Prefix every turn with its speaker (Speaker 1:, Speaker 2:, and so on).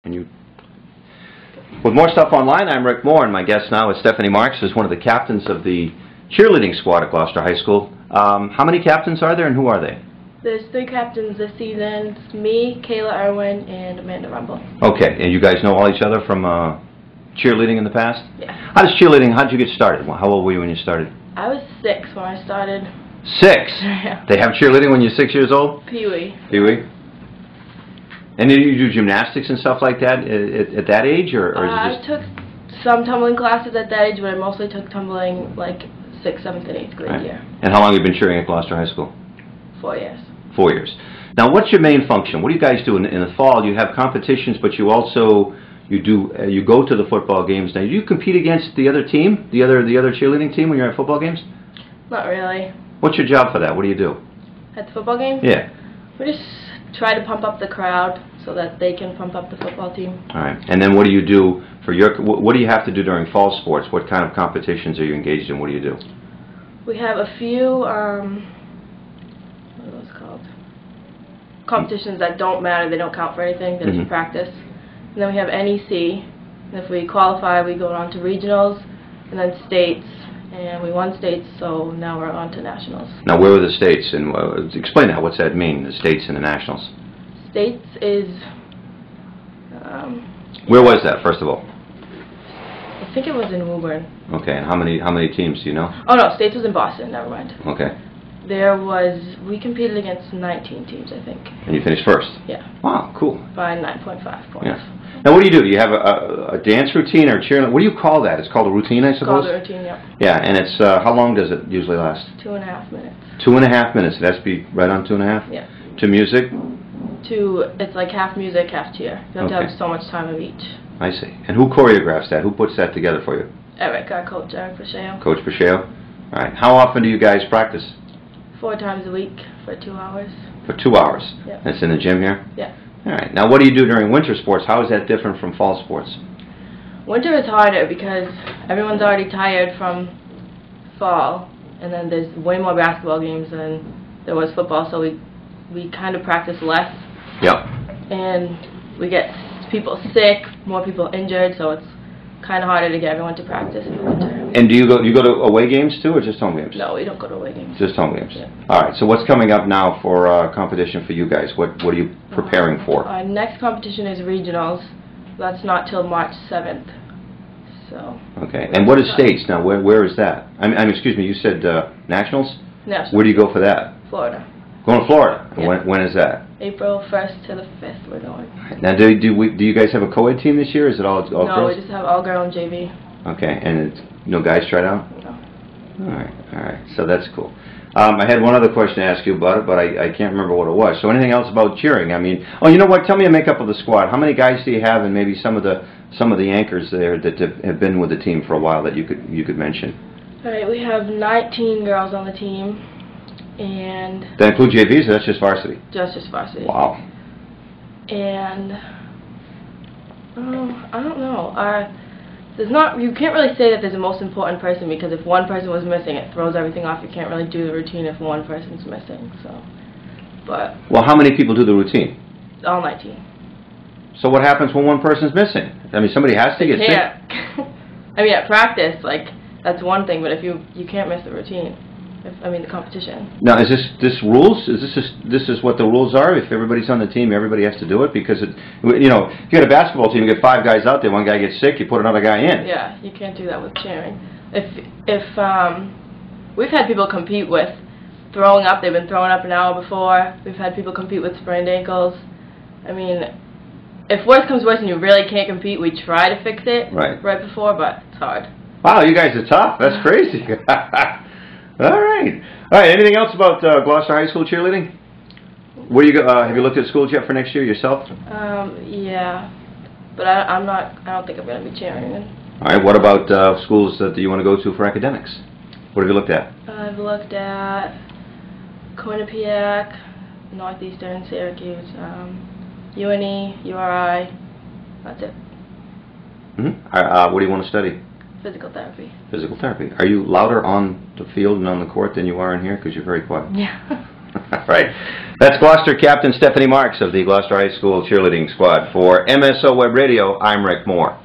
Speaker 1: And you, with more stuff online, I'm Rick Moore, and my guest now is Stephanie Marques, who's one of the captains of the cheerleading squad at Gloucester High School. How many captains are there, and who are they?
Speaker 2: There's 3 captains this season. It's me, Kayla Irwin, and Amanda Rumble.
Speaker 1: Okay, and you guys know all each other from cheerleading in the past?
Speaker 2: Yeah.
Speaker 1: How does cheerleading, how did you get started? How old were you when you started?
Speaker 2: I was 6 when I started.
Speaker 1: 6?
Speaker 2: Yeah.
Speaker 1: They have cheerleading when you're 6 years old?
Speaker 2: Pee-wee.
Speaker 1: Pee-wee? And did you do gymnastics and stuff like that at that age, or is it just...
Speaker 2: I took some tumbling classes at that age, but I mostly took tumbling like 6th, 7th, and 8th grade year.
Speaker 1: And how long have you been cheering at Gloucester High School?
Speaker 2: 4 years.
Speaker 1: 4 years. Now, what's your main function? What do you guys do in the fall? You have competitions, but you also you go to the football games. Now, do you compete against the other team, the other cheerleading team when you're at football games?
Speaker 2: Not really.
Speaker 1: What's your job for that? What do you do?
Speaker 2: At the football games?
Speaker 1: Yeah.
Speaker 2: We just try to pump up the crowd so that they can pump up the football team.
Speaker 1: All right. And then what do you do for your? What do you have to do during fall sports? What kind of competitions are you engaged in? What do you do?
Speaker 2: We have a few. What are those called? Competitions that don't matter. They don't count for anything. They're just practice. And then we have NEC. And if we qualify, we go on to regionals, and then states. And we won states, so now we're on to nationals.
Speaker 1: Now, where are the states? And explain that. What's that mean? The states and the nationals.
Speaker 2: States is.
Speaker 1: Where was that, first of all?
Speaker 2: I think it was in Woburn.
Speaker 1: Okay. And how many teams do you know?
Speaker 2: Oh no, states was in Boston. Never mind.
Speaker 1: Okay.
Speaker 2: We competed against 19 teams, I think.
Speaker 1: And you finished first?
Speaker 2: Yeah.
Speaker 1: Wow, cool.
Speaker 2: By 9.5 points.
Speaker 1: Yeah. Now, what do you do? Do you have a dance routine or cheer? What do you call that? It's called a routine, I suppose?
Speaker 2: It's called a routine, yeah.
Speaker 1: Yeah, and it's, how long does it usually last?
Speaker 2: 2.5 minutes.
Speaker 1: 2.5 minutes. It has to be right on 2.5?
Speaker 2: Yeah.
Speaker 1: To music?
Speaker 2: It's like half music, half cheer. You have to have so much time of each.
Speaker 1: I see. And who choreographs that? Who puts that together for you?
Speaker 2: Eric, our coach, Eric Pacheco.
Speaker 1: Coach Pacheco? All right. How often do you guys practice?
Speaker 2: 4 times a week for 2 hours.
Speaker 1: For 2 hours?
Speaker 2: Yeah.
Speaker 1: That's in the gym here?
Speaker 2: Yeah.
Speaker 1: All right. Now, what do you do during winter sports? How is that different from fall sports?
Speaker 2: Winter is harder because everyone's already tired from fall, and then there's way more basketball games than there was football, so we kind of practice less.
Speaker 1: Yep.
Speaker 2: And we get people sick, more people injured, so it's kind of harder to get everyone to practice in the winter.
Speaker 1: And do you go to away games too, or just home games?
Speaker 2: No, we don't go to away games.
Speaker 1: Just home games.
Speaker 2: Yeah.
Speaker 1: All right. So what's coming up now for competition for you guys? What are you preparing for?
Speaker 2: Our next competition is regionals. That's not till March 7th. So.
Speaker 1: Okay. And what is states now? Where is that? I mean, excuse me. You said nationals.
Speaker 2: Nationals.
Speaker 1: Where do you go for that?
Speaker 2: Florida.
Speaker 1: Going to Florida.
Speaker 2: Yeah.
Speaker 1: When is that?
Speaker 2: April 1st to the 5th. We're going.
Speaker 1: Now, do you guys have a co-ed team this year? Is it all girls?
Speaker 2: No, we just have all girl and JV.
Speaker 1: Okay. And no guys tried out?
Speaker 2: No.
Speaker 1: All right. All right. So that's cool. I had one other question to ask you about it, but I can't remember what it was. So anything else about cheering? I mean, oh, you know what? Tell me the makeup of the squad. How many guys do you have, and maybe some of the anchors there that have been with the team for a while that you could mention?
Speaker 2: All right. We have 19 girls on the team, and
Speaker 1: That include JVs, or that's just varsity?
Speaker 2: just varsity.
Speaker 1: Wow.
Speaker 2: And I don't know. You can't really say that there's a most important person, because if one person was missing, it throws everything off. You can't really do the routine if one person's missing. So, but
Speaker 1: Well, how many people do the routine?
Speaker 2: all 19.
Speaker 1: So what happens when one person's missing? I mean, somebody has to get sick.
Speaker 2: I mean, at practice, like, that's one thing, but if you can't miss the routine. The competition.
Speaker 1: Now, is this rules? This is what the rules are? If everybody's on the team, everybody has to do it? Because, if you got a basketball team, you get 5 guys out there, one guy gets sick, you put another guy in.
Speaker 2: Yeah, you can't do that with cheering. If we've had people compete with throwing up, they've been throwing up an hour before. We've had people compete with sprained ankles. I mean, if worse comes worse and you really can't compete, we try to fix it right before, but it's hard.
Speaker 1: Wow, you guys are tough. That's crazy. All right. Anything else about Gloucester High School cheerleading? Where you go? Have you looked at schools yet for next year yourself?
Speaker 2: Yeah, but I don't think I'm going to be cheering.
Speaker 1: All right. What about schools that you want to go to for academics? What have you looked at?
Speaker 2: I've looked at Quinnipiac, Northeastern, Syracuse, UNE, URI. That's it.
Speaker 1: What do you want to study?
Speaker 2: Physical therapy.
Speaker 1: Physical therapy. Are you louder on the field and on the court than you are in here? Because you're very quiet.
Speaker 2: Yeah.
Speaker 1: All right. That's Gloucester Captain Stephanie Marques of the Gloucester High School cheerleading squad. For MSO Web Radio, I'm Rick Moore.